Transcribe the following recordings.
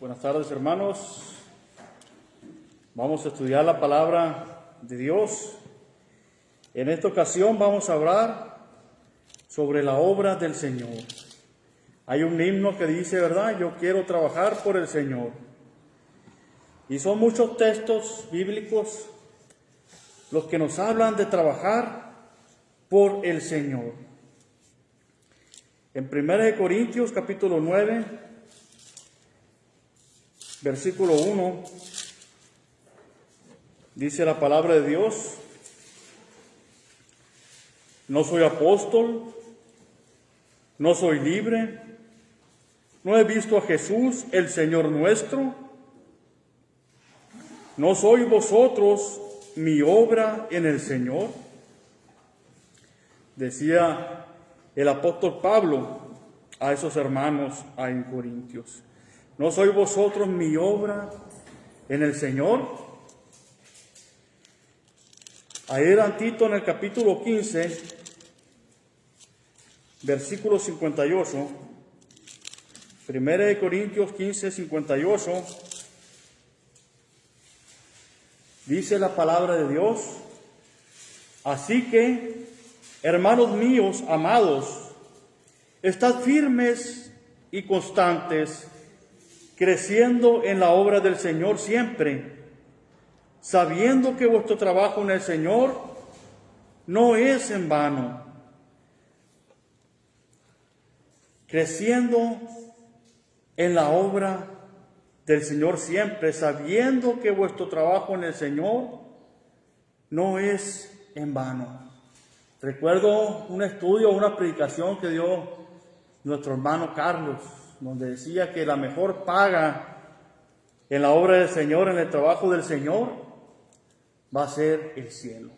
Buenas tardes, hermanos. Vamos a estudiar la palabra de Dios. En esta ocasión vamos a hablar sobre la obra del Señor. Hay un himno que dice, ¿verdad? Yo quiero trabajar por el Señor. Y son muchos textos bíblicos los que nos hablan de trabajar por el Señor. En 1 Corintios capítulo 9, versículo 1, dice la palabra de Dios: no soy apóstol, no soy libre, no he visto a Jesús, el Señor nuestro, no sois vosotros mi obra en el Señor. Decía el apóstol Pablo a esos hermanos en Corintios: ¿no sois vosotros mi obra en el Señor? Ahí en Tito, en el capítulo 15, versículo 58, 1 Corintios 15, 58, dice la palabra de Dios: así que, hermanos míos amados, estad firmes y constantes, creciendo en la obra del Señor siempre, sabiendo que vuestro trabajo en el Señor no es en vano. Creciendo en la obra del Señor siempre, sabiendo que vuestro trabajo en el Señor no es en vano. Recuerdo un estudio, una predicación que dio nuestro hermano Carlos, donde decía que la mejor paga en la obra del Señor, en el trabajo del Señor, va a ser el cielo.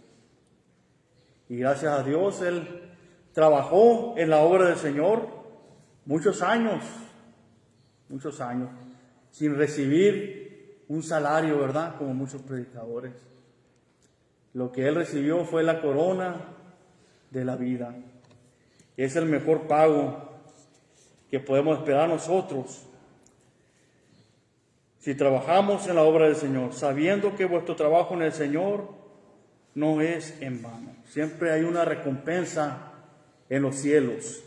Y gracias a Dios, él trabajó en la obra del Señor muchos años, sin recibir un salario, ¿verdad? Como muchos predicadores. Lo que él recibió fue la corona de la vida. Es el mejor pago que podemos esperar nosotros si trabajamos en la obra del Señor, sabiendo que vuestro trabajo en el Señor no es en vano. Siempre hay una recompensa en los cielos.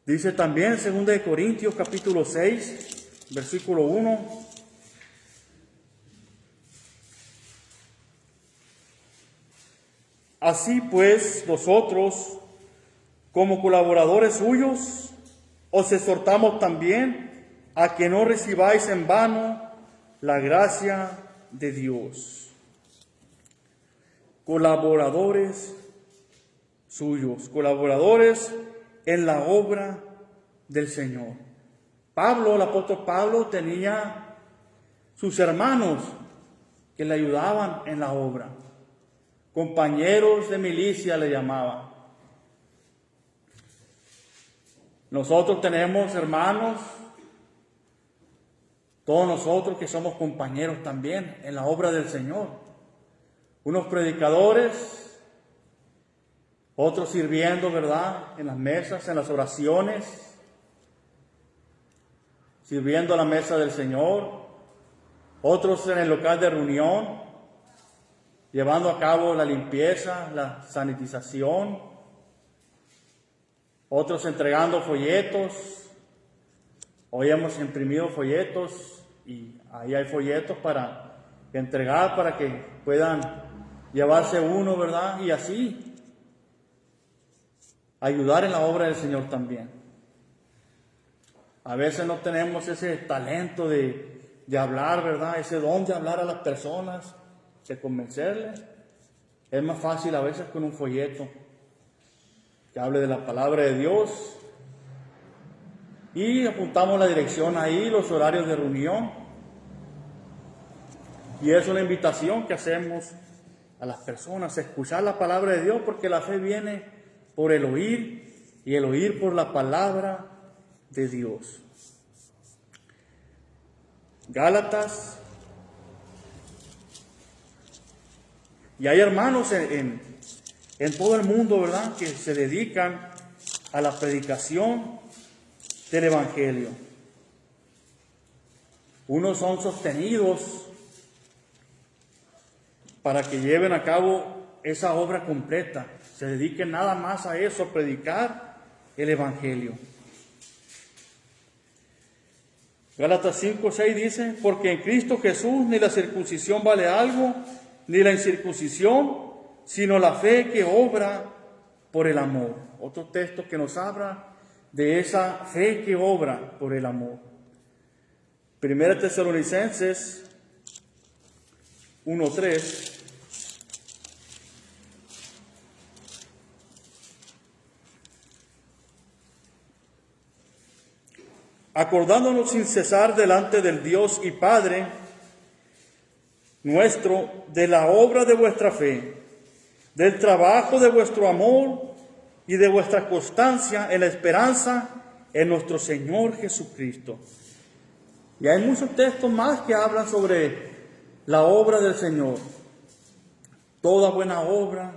Dice también 2 Corintios capítulo 6, versículo 1. Así pues, nosotros, como colaboradores suyos, os exhortamos también a que no recibáis en vano la gracia de Dios. Colaboradores suyos, colaboradores en la obra del Señor. Pablo, el apóstol Pablo, tenía sus hermanos que le ayudaban en la obra. Compañeros de milicia le llamaban. Nosotros tenemos hermanos, todos nosotros que somos compañeros también en la obra del Señor. Unos predicadores, otros sirviendo, ¿verdad?, en las mesas, en las oraciones, sirviendo a la mesa del Señor. Otros en el local de reunión, llevando a cabo la limpieza, la sanitización. Otros entregando folletos. Hoy hemos imprimido folletos y ahí hay folletos para entregar, para que puedan llevarse uno, ¿verdad? Y así ayudar en la obra del Señor también. A veces no tenemos ese talento de hablar, ¿verdad? Ese don de hablar a las personas, de convencerles. Es más fácil a veces con un folleto que hable de la palabra de Dios. Y apuntamos la dirección ahí, los horarios de reunión. Y es una invitación que hacemos a las personas a escuchar la palabra de Dios, porque la fe viene por el oír y el oír por la palabra de Dios. Gálatas. Y hay hermanos en todo el mundo, ¿verdad?, que se dedican a la predicación del Evangelio. Unos son sostenidos para que lleven a cabo esa obra completa, se dediquen nada más a eso, a predicar el Evangelio. Gálatas 5:6 dice, porque en Cristo Jesús ni la circuncisión vale algo, ni la incircuncisión, sino la fe que obra por el amor. Otro texto que nos habla de esa fe que obra por el amor. Primera Tesalonicenses 1:3. Acordándonos sin cesar delante del Dios y Padre nuestro de la obra de vuestra fe, del trabajo de vuestro amor y de vuestra constancia en la esperanza en nuestro Señor Jesucristo. Y hay muchos textos más que hablan sobre la obra del Señor. Toda buena obra.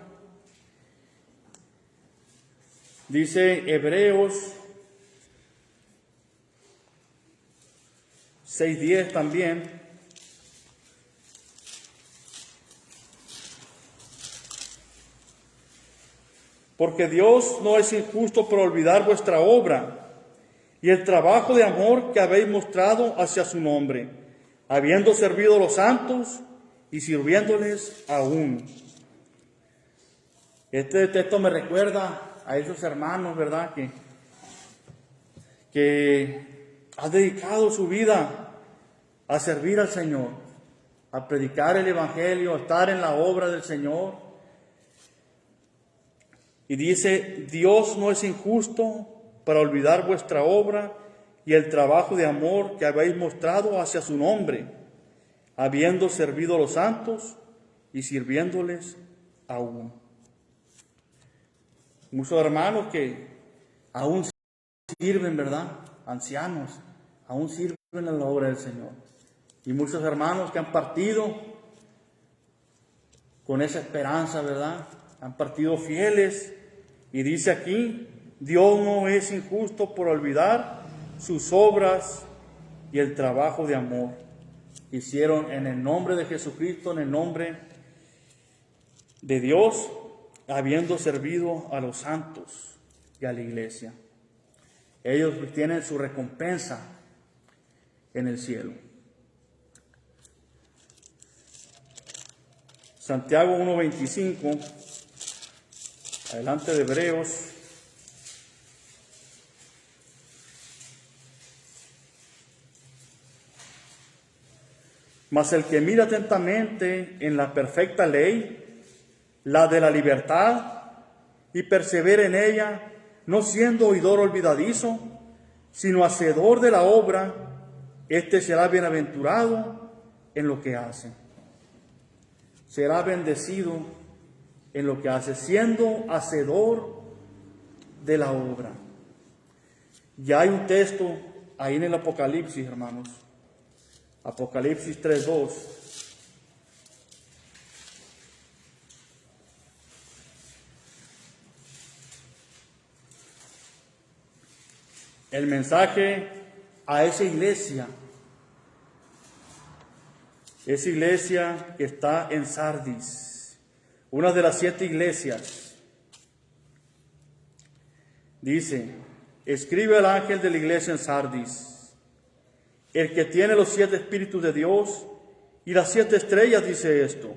Dice Hebreos 6:10 también. Porque Dios no es injusto por olvidar vuestra obra y el trabajo de amor que habéis mostrado hacia su nombre, habiendo servido a los santos y sirviéndoles aún. Este texto me recuerda a esos hermanos, ¿verdad? Que han dedicado su vida a servir al Señor, a predicar el Evangelio, a estar en la obra del Señor. Y dice, Dios no es injusto para olvidar vuestra obra y el trabajo de amor que habéis mostrado hacia su nombre, habiendo servido a los santos y sirviéndoles aún. Muchos hermanos que aún sirven, ¿verdad? Ancianos, aún sirven en la obra del Señor. Y muchos hermanos que han partido con esa esperanza, ¿verdad? Han partido fieles. Y dice aquí, Dios no es injusto por olvidar sus obras y el trabajo de amor que hicieron en el nombre de Jesucristo, en el nombre de Dios, habiendo servido a los santos y a la iglesia. Ellos tienen su recompensa en el cielo. Santiago 1:25, adelante de Hebreos. Mas el que mira atentamente en la perfecta ley, la de la libertad, y persevera en ella, no siendo oidor olvidadizo, sino hacedor de la obra, éste será bienaventurado en lo que hace. Será bendecido en lo que hace, siendo hacedor de la obra. Ya hay un texto ahí en el Apocalipsis, hermanos. Apocalipsis 3:2. El mensaje a esa iglesia que está en Sardis, una de las 7 iglesias. Dice, escribe al ángel de la iglesia en Sardis, el que tiene los 7 espíritus de Dios y las 7 estrellas, dice esto: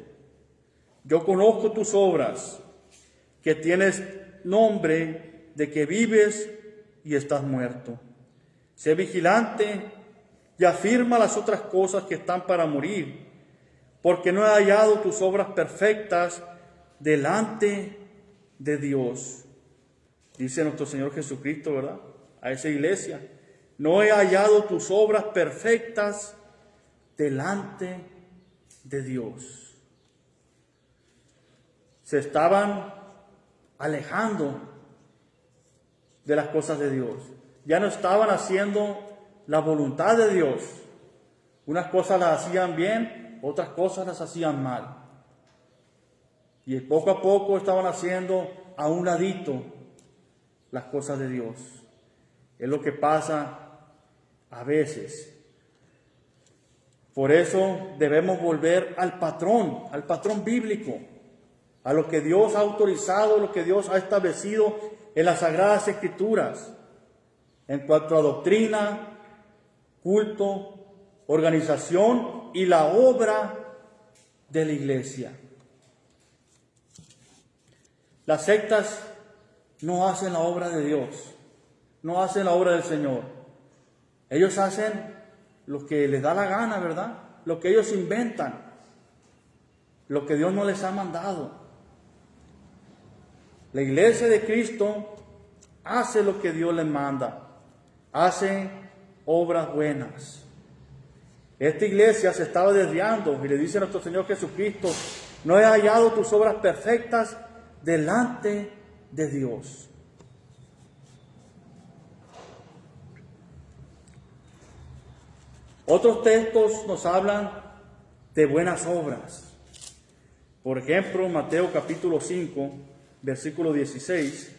yo conozco tus obras, que tienes nombre de que vives y estás muerto. Sé vigilante y afirma las otras cosas que están para morir, porque no he hallado tus obras perfectas delante de Dios. Dice nuestro Señor Jesucristo, ¿verdad? A esa iglesia, no he hallado tus obras perfectas delante de Dios. Se estaban alejando de las cosas de Dios. Ya no estaban haciendo la voluntad de Dios. Unas cosas las hacían bien, otras cosas las hacían mal. Y poco a poco estaban haciendo a un ladito las cosas de Dios. Es lo que pasa a veces. Por eso debemos volver al patrón bíblico, a lo que Dios ha autorizado, lo que Dios ha establecido en las Sagradas Escrituras, en cuanto a doctrina, culto, organización y la obra de la iglesia. Las sectas no hacen la obra de Dios, no hacen la obra del Señor. Ellos hacen lo que les da la gana, ¿verdad? Lo que ellos inventan, lo que Dios no les ha mandado. La iglesia de Cristo hace lo que Dios les manda, hace obras buenas. Esta iglesia se estaba desviando y le dice a nuestro Señor Jesucristo: no he hallado tus obras perfectas delante de Dios. Otros textos nos hablan de buenas obras. Por ejemplo, Mateo capítulo 5, versículo 16.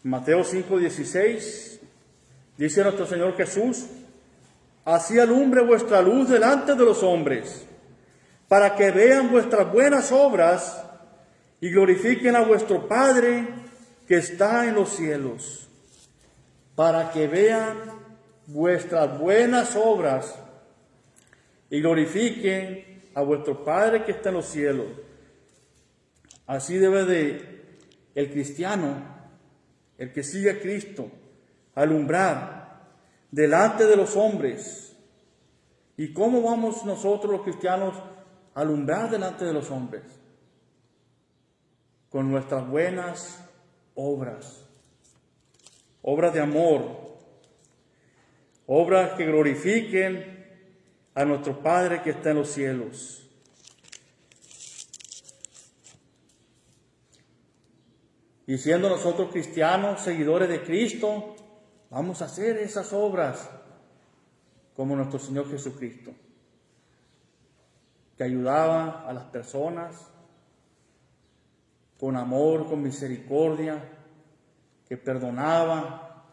Mateo 5:16 dice nuestro Señor Jesús: así alumbre vuestra luz delante de los hombres, para que vean vuestras buenas obras y glorifiquen a vuestro Padre que está en los cielos. Para que vean vuestras buenas obras y glorifiquen a vuestro Padre que está en los cielos. Así debe de el cristiano, el que sigue a Cristo, alumbrar delante de los hombres. ¿Y cómo vamos nosotros los cristianos a alumbrar delante de los hombres? Con nuestras buenas obras, obras de amor, obras que glorifiquen a nuestro Padre que está en los cielos. Y siendo nosotros cristianos, seguidores de Cristo, vamos a hacer esas obras como nuestro Señor Jesucristo, que ayudaba a las personas con amor, con misericordia, que perdonaba,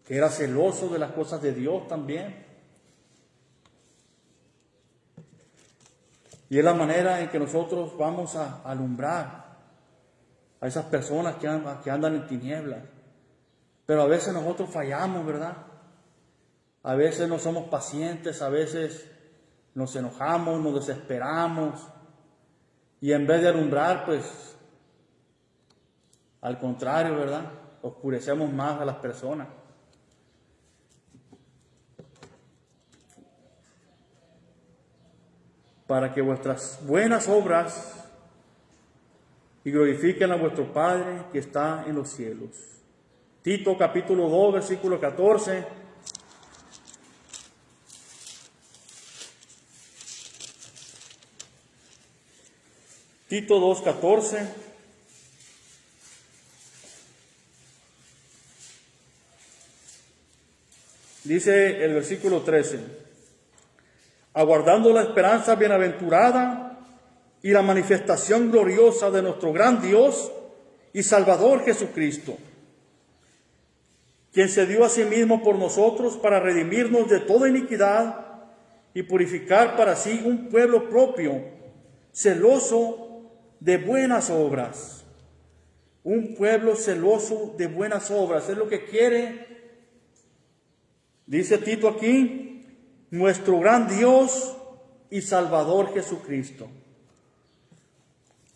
que era celoso de las cosas de Dios también. Y es la manera en que nosotros vamos a alumbrar a esas personas que andan en tinieblas. Pero a veces nosotros fallamos, ¿verdad? A veces no somos pacientes, a veces nos enojamos, nos desesperamos. Y en vez de alumbrar, pues, al contrario, ¿verdad? Oscurecemos más a las personas. Para que vuestras buenas obras y glorifiquen a vuestro Padre que está en los cielos. Tito capítulo 2, versículo 14. Tito 2, 14. Dice el versículo 13: aguardando la esperanza bienaventurada y la manifestación gloriosa de nuestro gran Dios y Salvador Jesucristo, quien se dio a sí mismo por nosotros para redimirnos de toda iniquidad y purificar para sí un pueblo propio, celoso de buenas obras. Un pueblo celoso de buenas obras. Es lo que quiere, dice Tito aquí, nuestro gran Dios y Salvador Jesucristo.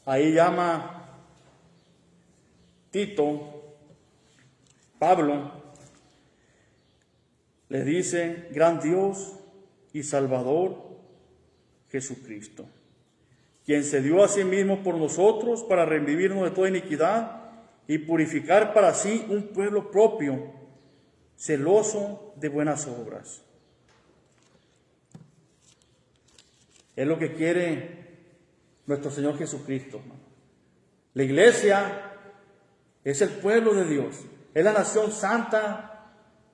Ahí llama Tito, Pablo, le dice gran Dios y Salvador Jesucristo, quien se dio a sí mismo por nosotros para revivirnos de toda iniquidad y purificar para sí un pueblo propio, celoso de buenas obras. Es lo que quiere nuestro Señor Jesucristo. La iglesia es el pueblo de Dios, es la nación santa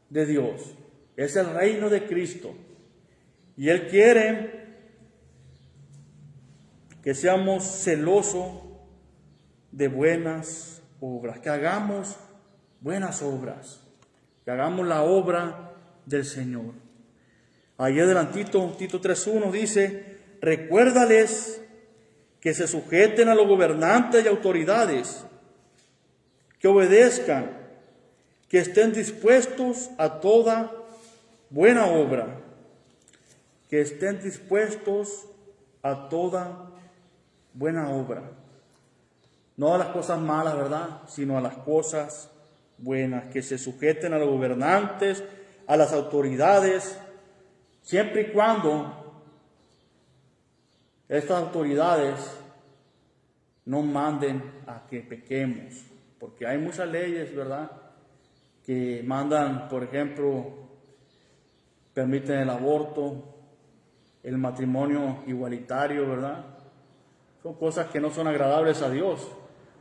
de Dios, es el reino de Cristo. Y Él quiere que seamos celosos de buenas obras, que hagamos buenas obras, que hagamos la obra del Señor. Ahí adelantito, Tito 3:1 dice, recuérdales que se sujeten a los gobernantes y autoridades, que obedezcan, que estén dispuestos a toda buena obra, que estén dispuestos a toda buena obra. No a las cosas malas, ¿verdad? Sino a las cosas buenas, que se sujeten a los gobernantes, a las autoridades, siempre y cuando estas autoridades no manden a que pequemos, porque hay muchas leyes, ¿verdad?, que mandan, por ejemplo, permiten el aborto, el matrimonio igualitario, ¿verdad? Son cosas que no son agradables a Dios.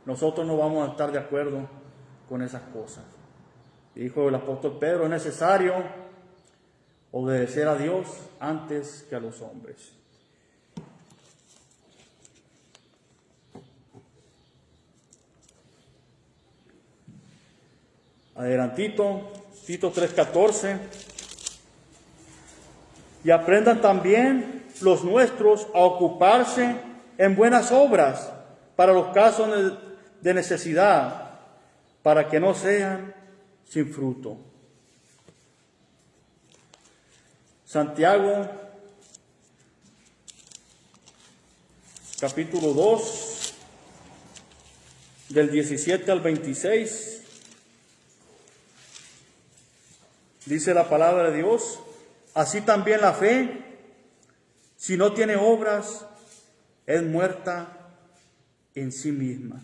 Nosotros no vamos a estar de acuerdo con esas cosas. Dijo el apóstol Pedro, es necesario obedecer a Dios antes que a los hombres. Adelantito, Tito 3:14. Y aprendan también los nuestros a ocuparse en buenas obras para los casos de necesidad, para que no sean sin fruto. Santiago, capítulo 2, del 17 al 26. Dice la palabra de Dios, así también la fe, si no tiene obras, es muerta en sí misma.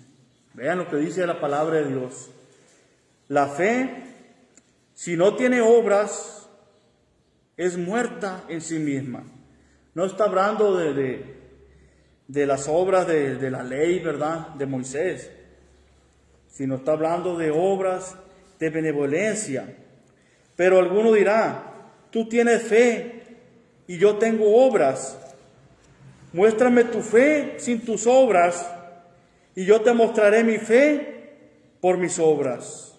Vean lo que dice la palabra de Dios. La fe, si no tiene obras, es muerta en sí misma. No está hablando de las obras de la ley, ¿verdad?, de Moisés, sino está hablando de obras de benevolencia. Pero alguno dirá, tú tienes fe y yo tengo obras. Muéstrame tu fe sin tus obras y yo te mostraré mi fe por mis obras.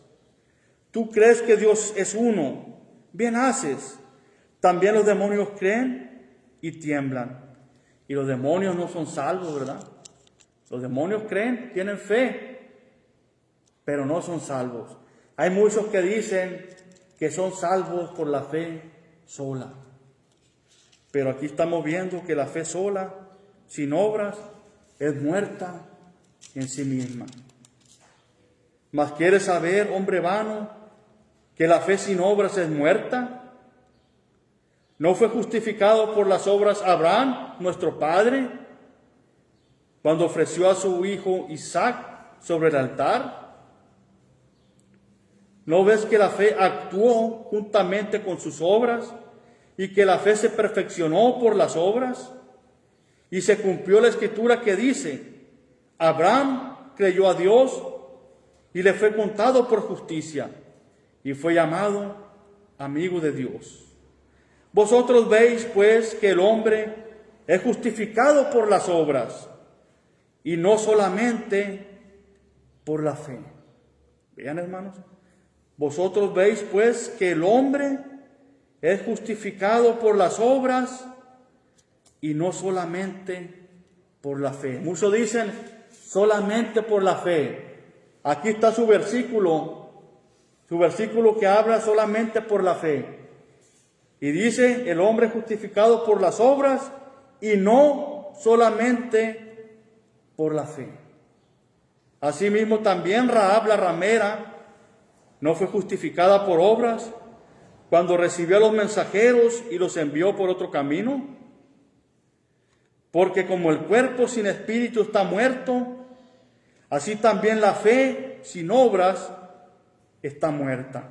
Tú crees que Dios es uno, bien haces. También los demonios creen y tiemblan. Y los demonios no son salvos, ¿verdad? Los demonios creen, tienen fe, pero no son salvos. Hay muchos que dicen que son salvos por la fe sola. Pero aquí estamos viendo que la fe sola, sin obras, es muerta en sí misma. ¿Mas quieres saber, hombre vano, que la fe sin obras es muerta? ¿No fue justificado por las obras Abraham, nuestro padre, cuando ofreció a su hijo Isaac sobre el altar? ¿No ves que la fe actuó juntamente con sus obras y que la fe se perfeccionó por las obras? Y se cumplió la escritura que dice, Abraham creyó a Dios y le fue contado por justicia y fue llamado amigo de Dios. Vosotros veis pues que el hombre es justificado por las obras y no solamente por la fe. Vean, hermanos. Vosotros veis pues que el hombre es justificado por las obras y no solamente por la fe. Muchos dicen solamente por la fe. Aquí está su versículo que habla solamente por la fe. Y dice, el hombre es justificado por las obras y no solamente por la fe. Asimismo también Rahab la ramera no fue justificada por obras cuando recibió a los mensajeros y los envió por otro camino. Porque como el cuerpo sin espíritu está muerto, así también la fe sin obras está muerta.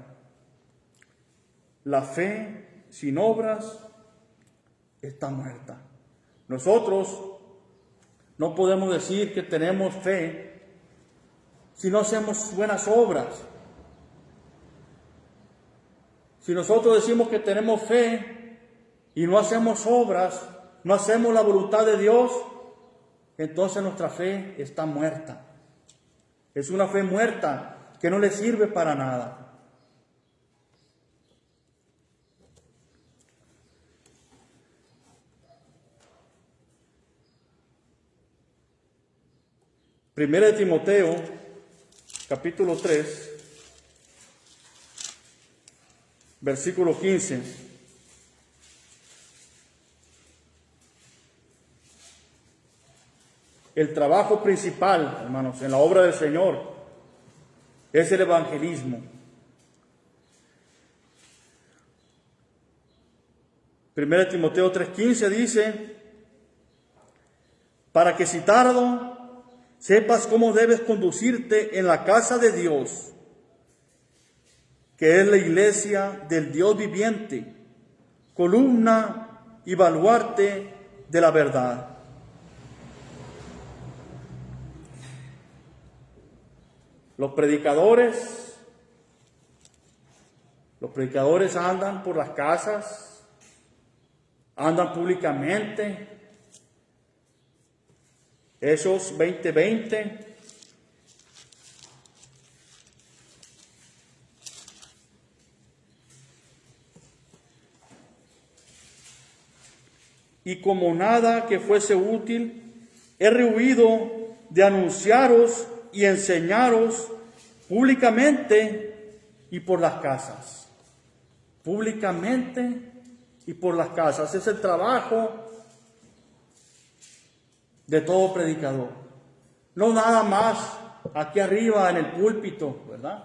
La fe sin obras está muerta. Nosotros no podemos decir que tenemos fe si no hacemos buenas obras. Si nosotros decimos que tenemos fe y no hacemos obras, no hacemos la voluntad de Dios, entonces nuestra fe está muerta. Es una fe muerta que no le sirve para nada. Primera de Timoteo, capítulo 3, versículo 15. El trabajo principal, hermanos, en la obra del Señor es el evangelismo. Primera de Timoteo 3:15 dice, para que si tardo, sepas cómo debes conducirte en la casa de Dios, que es la iglesia del Dios viviente, columna y baluarte de la verdad. Los predicadores andan por las casas, andan públicamente. Hechos 20:20. Y como nada que fuese útil, he rehuido de anunciaros y enseñaros públicamente y por las casas. Públicamente y por las casas. Es el trabajo de todo predicador. No nada más aquí arriba en el púlpito, ¿verdad?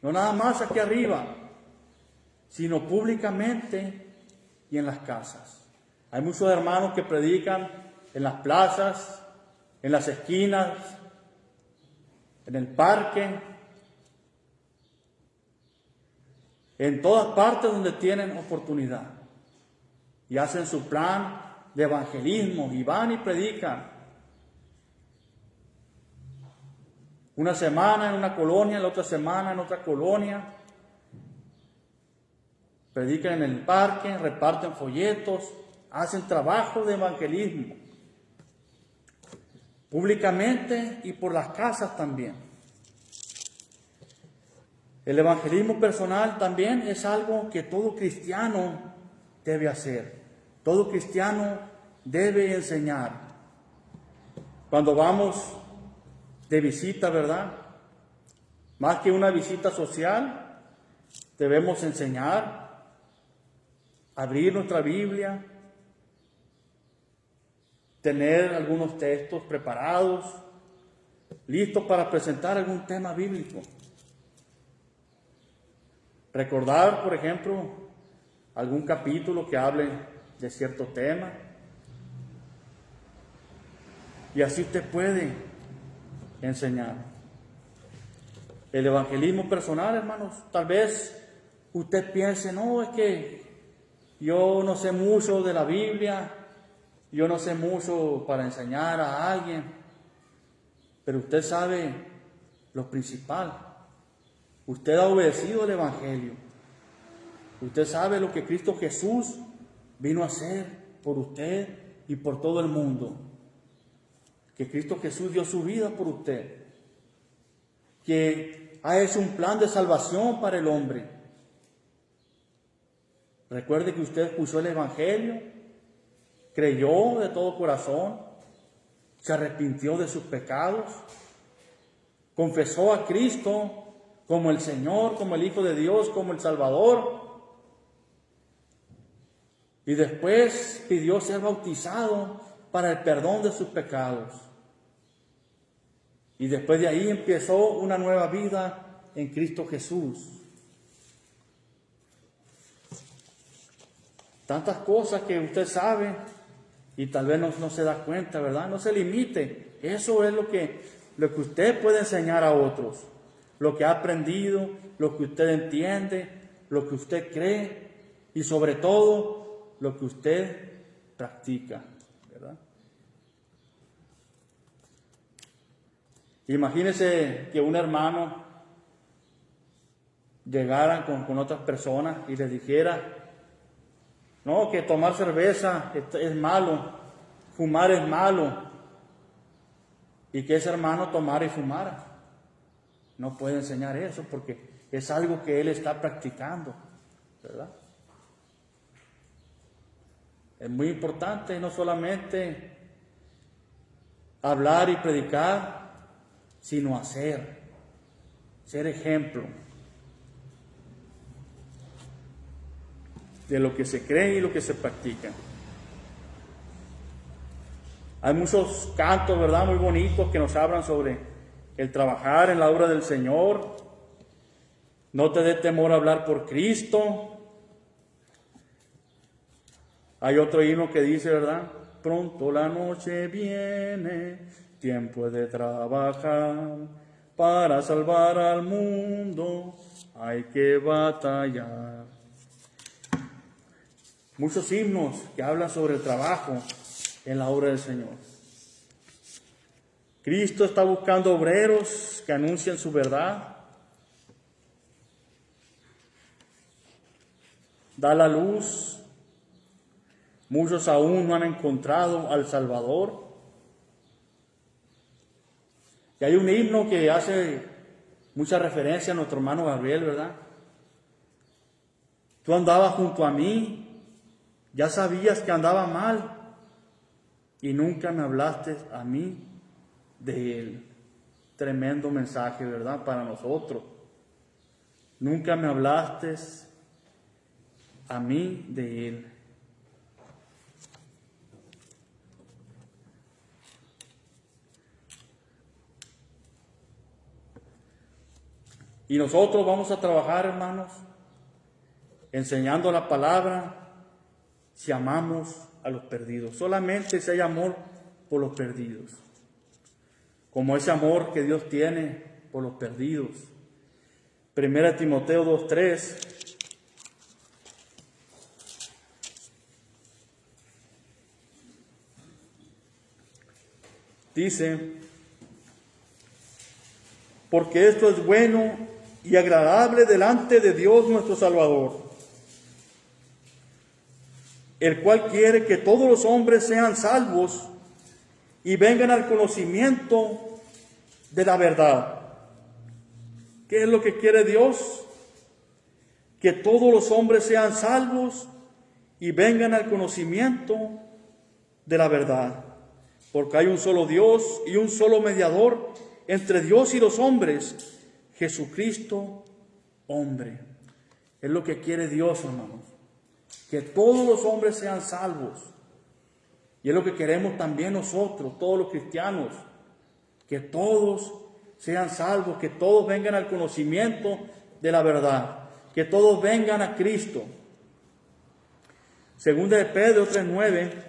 No nada más aquí arriba, sino públicamente y en las casas. Hay muchos hermanos que predican en las plazas, en las esquinas, en el parque, en todas partes donde tienen oportunidad. Y hacen su plan de evangelismo y van y predican. Una semana en una colonia, la otra semana en otra colonia. Predican en el parque, reparten folletos, hacen trabajo de evangelismo. Públicamente y por las casas también. El evangelismo personal también es algo que todo cristiano debe hacer. Todo cristiano debe enseñar. Cuando vamos de visita, ¿verdad? Más que una visita social, debemos enseñar, abrir nuestra Biblia, tener algunos textos preparados, listos para presentar algún tema bíblico. Recordar, por ejemplo, algún capítulo que hable de cierto tema. Y así usted puede enseñar. El evangelismo personal, hermanos, tal vez usted piense, no, es que yo no sé mucho de la Biblia, yo no sé mucho para enseñar a alguien, pero usted sabe lo principal. Usted ha obedecido el evangelio. Usted sabe lo que Cristo Jesús vino a hacer por usted y por todo el mundo. Que Cristo Jesús dio su vida por usted. Que ha hecho un plan de salvación para el hombre. Recuerde que usted escuchó el evangelio, creyó de todo corazón, se arrepintió de sus pecados, confesó a Cristo como el Señor, como el Hijo de Dios, como el Salvador. Y después pidió ser bautizado para el perdón de sus pecados. Y después de ahí empezó una nueva vida en Cristo Jesús. Tantas cosas que usted sabe y tal vez no se da cuenta, ¿verdad? No se limite. Eso es lo que usted puede enseñar a otros. Lo que ha aprendido, lo que usted entiende, lo que usted cree y sobre todo lo que usted practica, ¿verdad? Imagínese que un hermano llegara con otras personas y les dijera, no, que tomar cerveza es malo, fumar es malo y que ese hermano tomara y fumara. No puede enseñar eso porque es algo que él está practicando, ¿verdad? Es muy importante no solamente hablar y predicar, sino hacer, ser ejemplo de lo que se cree y lo que se practica. Hay muchos cantos, ¿verdad?, muy bonitos que nos hablan sobre el trabajar en la obra del Señor. No te dé temor a hablar por Cristo. Hay otro himno que dice, ¿verdad? Pronto la noche viene, tiempo de trabajar, para salvar al mundo hay que batallar. Muchos himnos que hablan sobre el trabajo en la obra del Señor. Cristo está buscando obreros que anuncien su verdad. Da la luz. Muchos aún no han encontrado al Salvador. Y hay un himno que hace mucha referencia a nuestro hermano Gabriel, ¿verdad? Tú andabas junto a mí, ya sabías que andaba mal y nunca me hablaste a mí de él. Tremendo mensaje, ¿verdad?, para nosotros. Nunca me hablaste a mí de él. Y nosotros vamos a trabajar, hermanos, enseñando la palabra, si amamos a los perdidos. Solamente si hay amor por los perdidos. Como ese amor que Dios tiene por los perdidos. 1 Timoteo 2:3. Dice, porque esto es bueno y agradable delante de Dios nuestro Salvador, el cual quiere que todos los hombres sean salvos y vengan al conocimiento de la verdad. ¿Qué es lo que quiere Dios? Que todos los hombres sean salvos y vengan al conocimiento de la verdad. Porque hay un solo Dios y un solo mediador entre Dios y los hombres, Jesucristo, hombre. Es lo que quiere Dios, hermanos. Que todos los hombres sean salvos. Y es lo que queremos también nosotros, todos los cristianos. Que todos sean salvos, que todos vengan al conocimiento de la verdad. Que todos vengan a Cristo. Segunda de Pedro 3:9.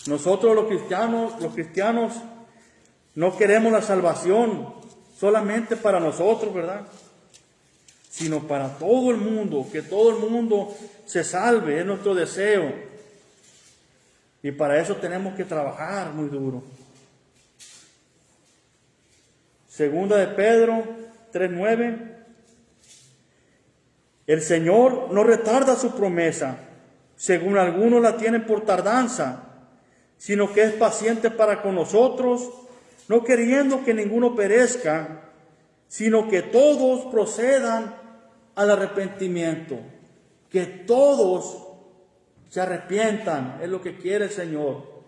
Nosotros los cristianos no queremos la salvación solamente para nosotros, ¿verdad?, sino para todo el mundo, que todo el mundo se salve, es nuestro deseo. Y para eso tenemos que trabajar muy duro. Segunda de Pedro 3:9. El Señor no retarda su promesa, según algunos la tienen por tardanza, sino que es paciente para con nosotros, no queriendo que ninguno perezca, sino que todos procedan al arrepentimiento. Que todos se arrepientan, es lo que quiere el Señor.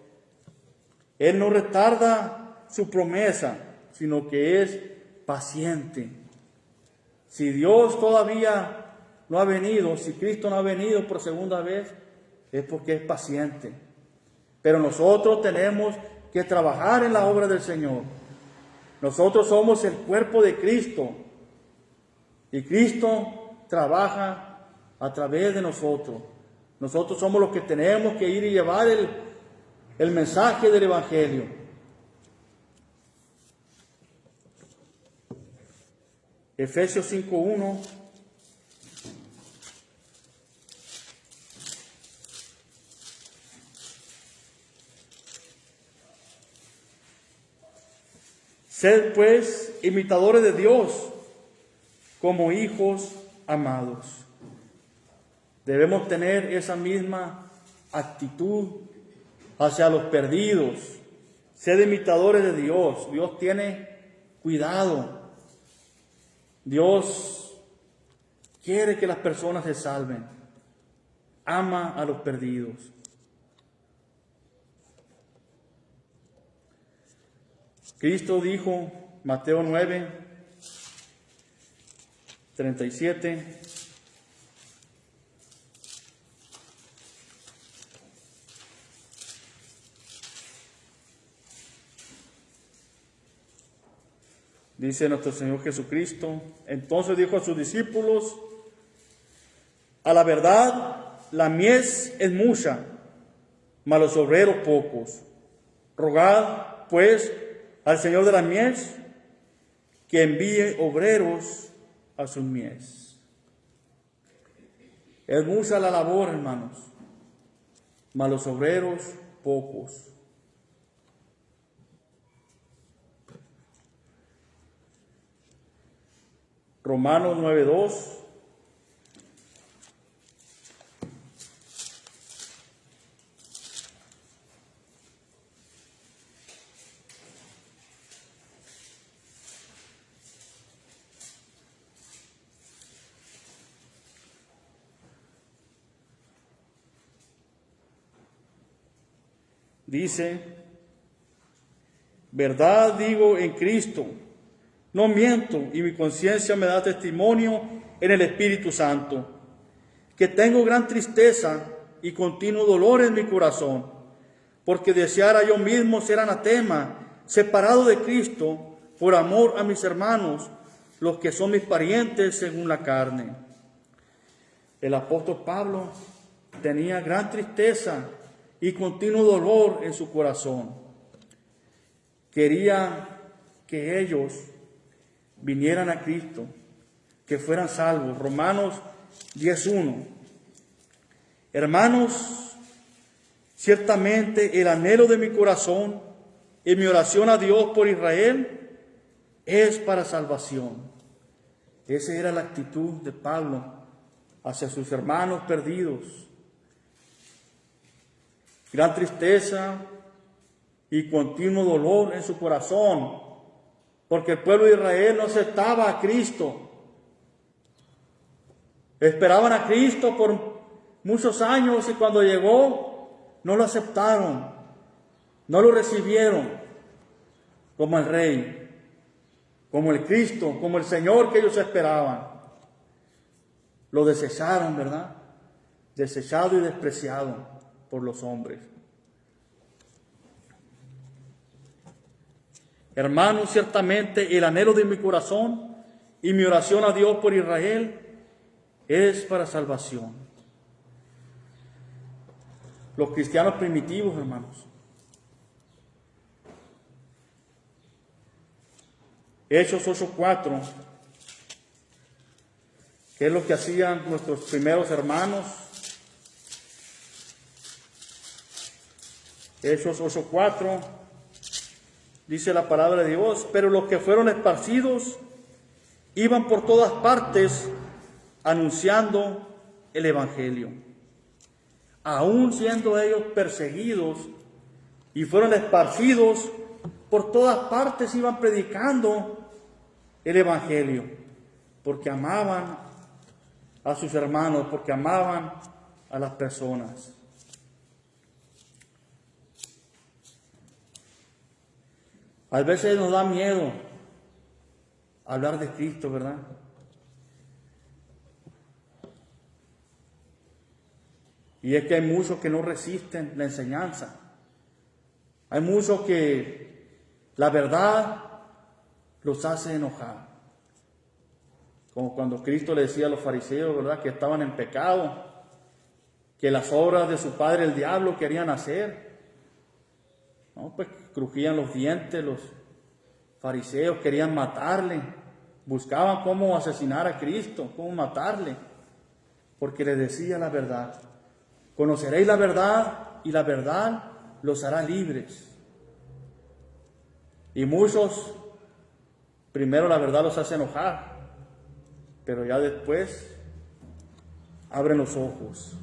Él no retarda su promesa, sino que es paciente. Si Dios todavía no ha venido, si Cristo no ha venido por segunda vez, es porque es paciente. Pero nosotros tenemos que trabajar en la obra del Señor. Nosotros somos el cuerpo de Cristo. Y Cristo trabaja a través de nosotros. Nosotros somos los que tenemos que ir y llevar el mensaje del Evangelio. Efesios 5:1. Sed pues imitadores de Dios como hijos amados. Debemos tener esa misma actitud hacia los perdidos. Sed imitadores de Dios. Dios tiene cuidado. Dios quiere que las personas se salven. Ama a los perdidos. Cristo dijo, Mateo 9, 37, dice nuestro Señor Jesucristo, entonces dijo a sus discípulos, a la verdad, la mies es mucha, mas los obreros pocos. Rogad, pues, al Señor de la mies, que envíe obreros a sus mies. Es mucha la labor, hermanos, mas los obreros pocos. Romanos 9:2. Dice, verdad digo en Cristo, no miento, y mi conciencia me da testimonio en el Espíritu Santo, que tengo gran tristeza y continuo dolor en mi corazón, porque deseara yo mismo ser anatema, separado de Cristo, por amor a mis hermanos, los que son mis parientes según la carne. El apóstol Pablo tenía gran tristeza y continuo dolor en su corazón. Quería que ellos vinieran a Cristo, que fueran salvos. Romanos 10:1. Hermanos, ciertamente el anhelo de mi corazón y mi oración a Dios por Israel es para salvación. Esa era la actitud de Pablo hacia sus hermanos perdidos. Gran tristeza y continuo dolor en su corazón, porque el pueblo de Israel no aceptaba a Cristo. Esperaban a Cristo por muchos años y cuando llegó no lo aceptaron, no lo recibieron como el Rey, como el Cristo, como el Señor que ellos esperaban. Lo desecharon, ¿verdad? Desechado y despreciado por los hombres. Hermanos, ciertamente el anhelo de mi corazón y mi oración a Dios por Israel es para salvación. Los cristianos primitivos, hermanos. Hechos 8:4, ¿qué es lo que hacían nuestros primeros hermanos? Hechos 8:4, dice la palabra de Dios, pero los que fueron esparcidos iban por todas partes anunciando el Evangelio. Aún siendo ellos perseguidos y fueron esparcidos, por todas partes iban predicando el Evangelio, porque amaban a sus hermanos, porque amaban a las personas. A veces nos da miedo hablar de Cristo, ¿verdad? Y es que hay muchos que no resisten la enseñanza. Hay muchos que la verdad los hace enojar. Como cuando Cristo le decía a los fariseos, ¿verdad?, que estaban en pecado, que las obras de su padre el diablo querían hacer. No, pues crujían los dientes, los fariseos querían matarle, buscaban cómo asesinar a Cristo, cómo matarle, porque le decía la verdad. Conoceréis la verdad y la verdad los hará libres. Y muchos, primero la verdad los hace enojar, pero ya después abren los ojos.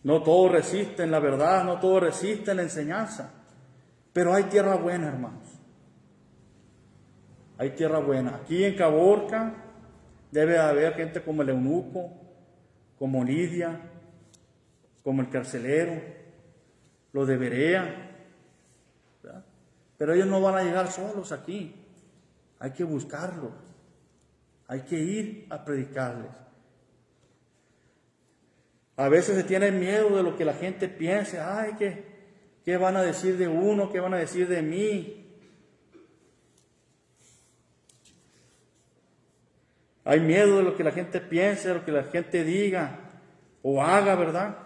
No todos resisten la verdad, no todos resisten la enseñanza. Pero hay tierra buena, hermanos. Hay tierra buena. Aquí en Caborca debe haber gente como el eunuco, como Lidia, como el carcelero, los de Berea, ¿verdad? Pero ellos no van a llegar solos aquí. Hay que buscarlos. Hay que ir a predicarles. A veces se tiene miedo de lo que la gente piense. Ay, ¿qué van a decir de uno? ¿Qué van a decir de mí? Hay miedo de lo que la gente piense, de lo que la gente diga o haga, ¿verdad?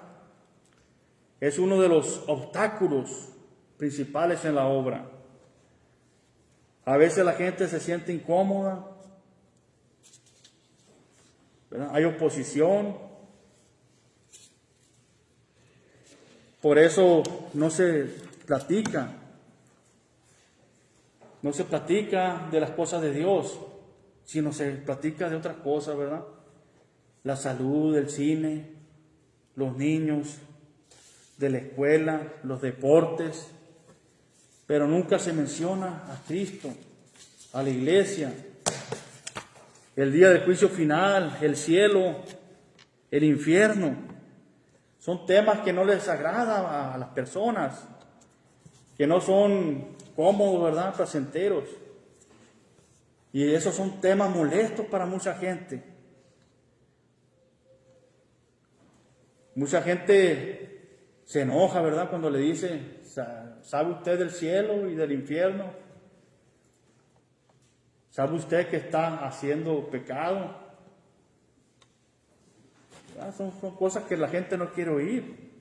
Es uno de los obstáculos principales en la obra. A veces la gente se siente incómoda, ¿verdad? Hay oposición. Por eso no se platica de las cosas de Dios, sino se platica de otras cosas, ¿verdad? La salud, el cine, los niños, de la escuela, los deportes, pero nunca se menciona a Cristo, a la iglesia, el día del juicio final, el cielo, el infierno. Son temas que no les agrada a las personas, que no son cómodos, ¿verdad?, placenteros. Y esos son temas molestos para mucha gente. Mucha gente se enoja, ¿verdad?, cuando le dice, ¿sabe usted del cielo y del infierno? ¿Sabe usted que está haciendo pecado? Son cosas que la gente no quiere oír.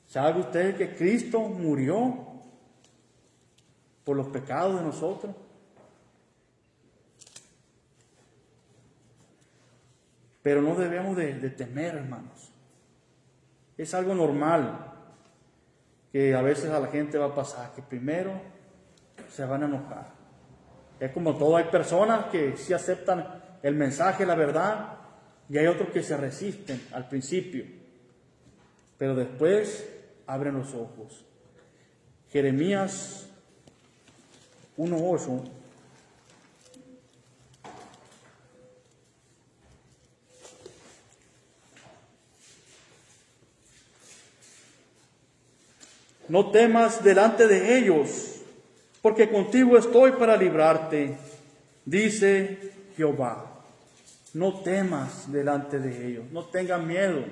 ¿Sabe usted que Cristo murió por los pecados de nosotros? Pero no debemos de temer, hermanos. Es algo normal que a veces a la gente va a pasar, que primero se van a enojar. Es como todo, hay personas que sí aceptan el mensaje, la verdad, y hay otros que se resisten al principio, pero después abren los ojos. Jeremías 1:8. No temas delante de ellos, porque contigo estoy para librarte, dice Jehová. No temas delante de ellos, no tengan miedo.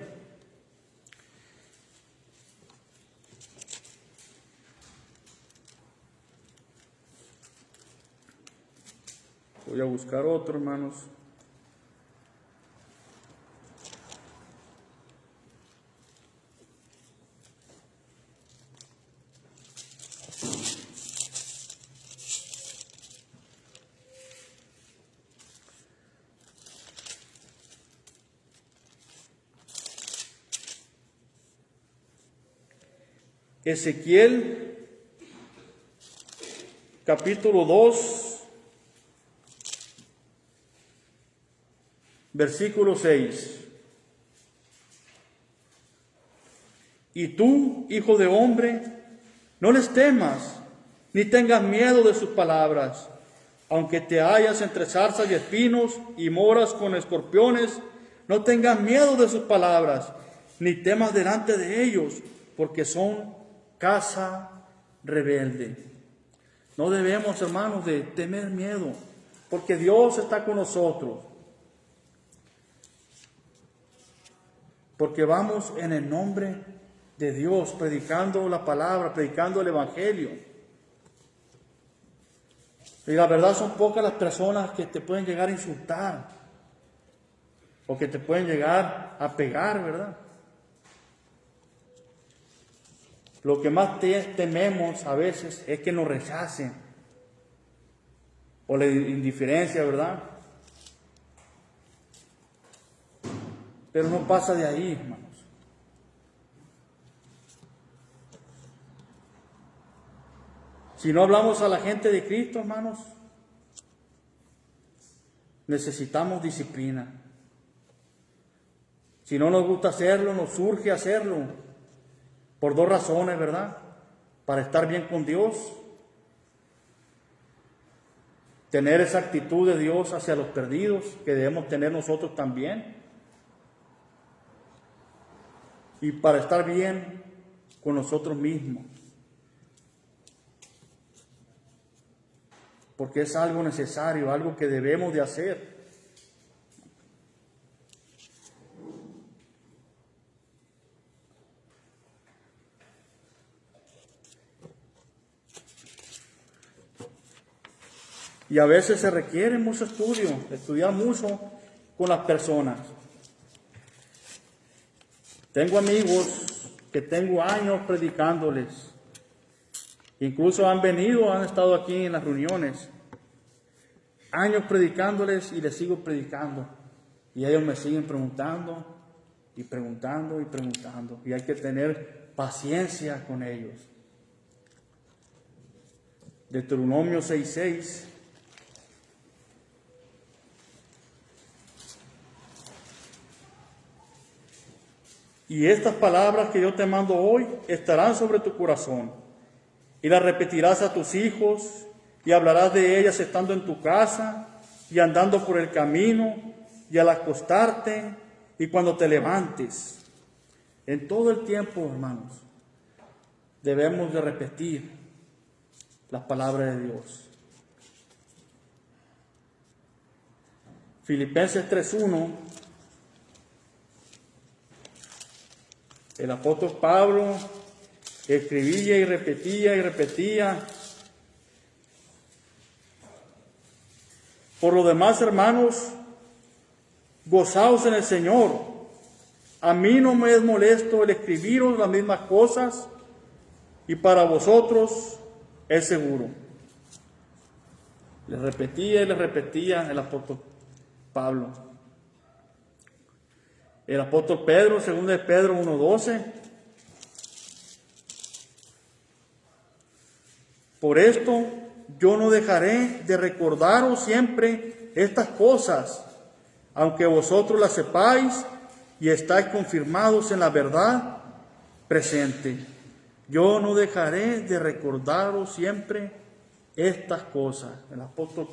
Voy a buscar otro, hermanos. Ezequiel, capítulo 2, versículo 6. Y tú, hijo de hombre, no les temas, ni tengas miedo de sus palabras, aunque te hallas entre zarzas y espinos y moras con escorpiones, no tengas miedo de sus palabras, ni temas delante de ellos, porque son casa rebelde. No debemos, hermanos, de temer miedo, porque Dios está con nosotros. Porque vamos en el nombre de Dios, predicando la palabra, predicando el evangelio. Y la verdad son pocas las personas que te pueden llegar a insultar, o que te pueden llegar a pegar, ¿verdad? Lo que más tememos a veces es que nos rechacen, o la indiferencia, ¿verdad? Pero no pasa de ahí, hermanos. Si no hablamos a la gente de Cristo, hermanos, necesitamos disciplina. Si no nos gusta hacerlo, nos surge hacerlo. Por dos razones, ¿verdad? Para estar bien con Dios, tener esa actitud de Dios hacia los perdidos que debemos tener nosotros también, y para estar bien con nosotros mismos, porque es algo necesario, algo que debemos de hacer. Y a veces se requiere mucho estudio, estudiar mucho con las personas. Tengo amigos que tengo años predicándoles. Incluso han venido, han estado aquí en las reuniones. Años predicándoles y les sigo predicando. Y ellos me siguen preguntando y preguntando y preguntando. Y hay que tener paciencia con ellos. Deuteronomio 6:6. Y estas palabras que yo te mando hoy estarán sobre tu corazón, y las repetirás a tus hijos, y hablarás de ellas estando en tu casa, y andando por el camino, y al acostarte, y cuando te levantes. En todo el tiempo, hermanos, debemos de repetir las palabras de Dios. Filipenses 3:1. El apóstol Pablo escribía y repetía y repetía. Por lo demás, hermanos, gozaos en el Señor. A mí no me es molesto el escribiros las mismas cosas, y para vosotros es seguro. Les repetía y les repetía el apóstol Pablo. El apóstol Pedro, 2 de Pedro 1:12. Por esto yo no dejaré de recordaros siempre estas cosas, aunque vosotros las sepáis y estáis confirmados en la verdad presente. Yo no dejaré de recordaros siempre estas cosas. El apóstol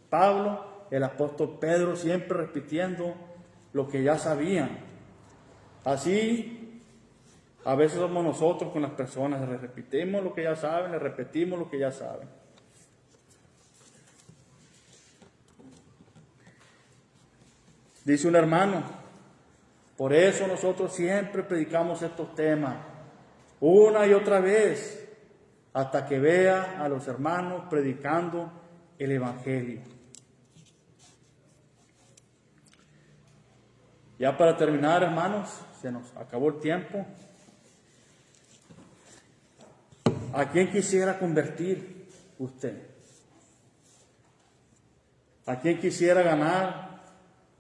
Pablo, el apóstol Pedro, siempre repitiendo lo que ya sabían. Así, a veces somos nosotros con las personas, les repetimos lo que ya saben, les repetimos lo que ya saben. Dice un hermano, por eso nosotros siempre predicamos estos temas, una y otra vez, hasta que vea a los hermanos predicando el Evangelio. Ya para terminar, hermanos, se nos acabó el tiempo. ¿A quién quisiera convertir usted? ¿A quién quisiera ganar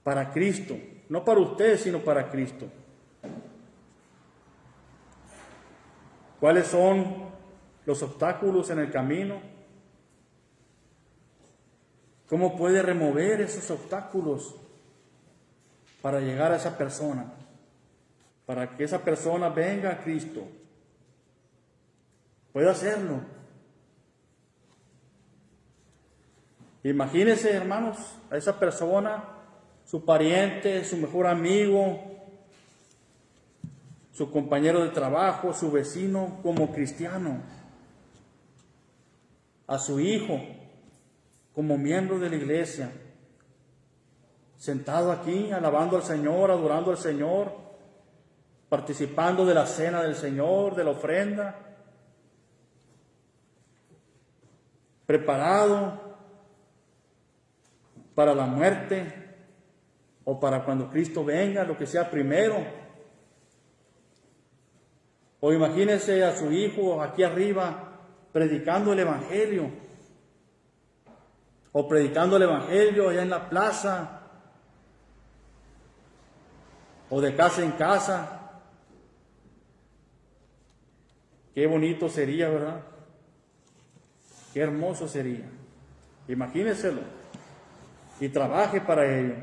para Cristo? No para usted, sino para Cristo. ¿Cuáles son los obstáculos en el camino? ¿Cómo puede remover esos obstáculos para llegar a esa persona? Para que esa persona venga a Cristo. Puede hacerlo. Imagínense, hermanos, a esa persona, su pariente, su mejor amigo, su compañero de trabajo, su vecino, como cristiano. A su hijo, como miembro de la iglesia. Sentado aquí, alabando al Señor, adorando al Señor, participando de la cena del Señor, de la ofrenda, preparado para la muerte o para cuando Cristo venga, lo que sea primero. O imagínense a su hijo aquí arriba predicando el Evangelio, o predicando el Evangelio allá en la plaza, o de casa en casa. Qué bonito sería, ¿verdad? Qué hermoso sería. Imagínenselo y trabaje para ello.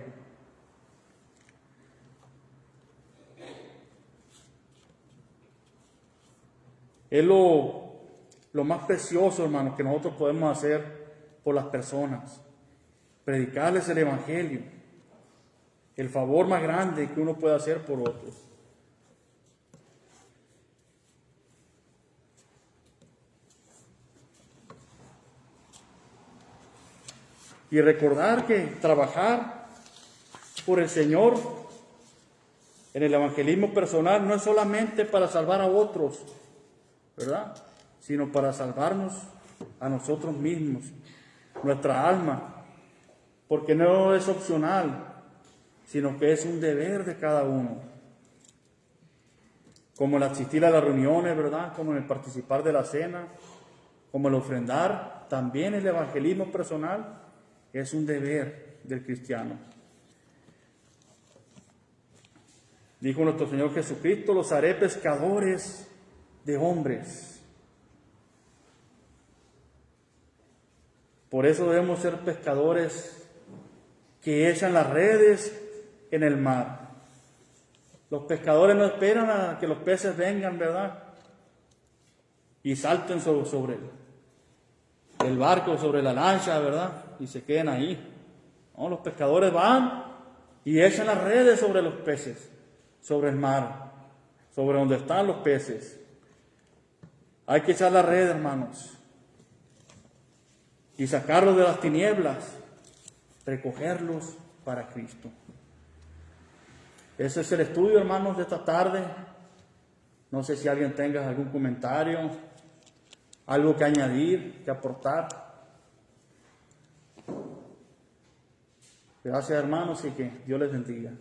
Es lo más precioso, hermano, que nosotros podemos hacer por las personas. Predicarles el Evangelio. El favor más grande que uno puede hacer por otros. Y recordar que trabajar por el Señor en el evangelismo personal no es solamente para salvar a otros, ¿verdad? Sino para salvarnos a nosotros mismos, nuestra alma, porque no es opcional, sino que es un deber de cada uno. Como el asistir a las reuniones, ¿verdad? Como el participar de la cena, como el ofrendar, también el evangelismo personal es un deber del cristiano. Dijo nuestro Señor Jesucristo: los haré pescadores de hombres. Por eso debemos ser pescadores que echan las redes en el mar. Los pescadores no esperan a que los peces vengan, ¿verdad? Y salten sobre el barco, sobre la lancha, ¿verdad? Y se queden ahí. No, los pescadores van y echan las redes sobre los peces, sobre el mar, sobre donde están los peces. Hay que echar la red, hermanos, y sacarlos de las tinieblas, recogerlos para Cristo. Ese es el estudio, hermanos, de esta tarde. No sé si alguien tenga algún comentario, algo que añadir, que aportar. Gracias, hermanos, y que Dios les bendiga.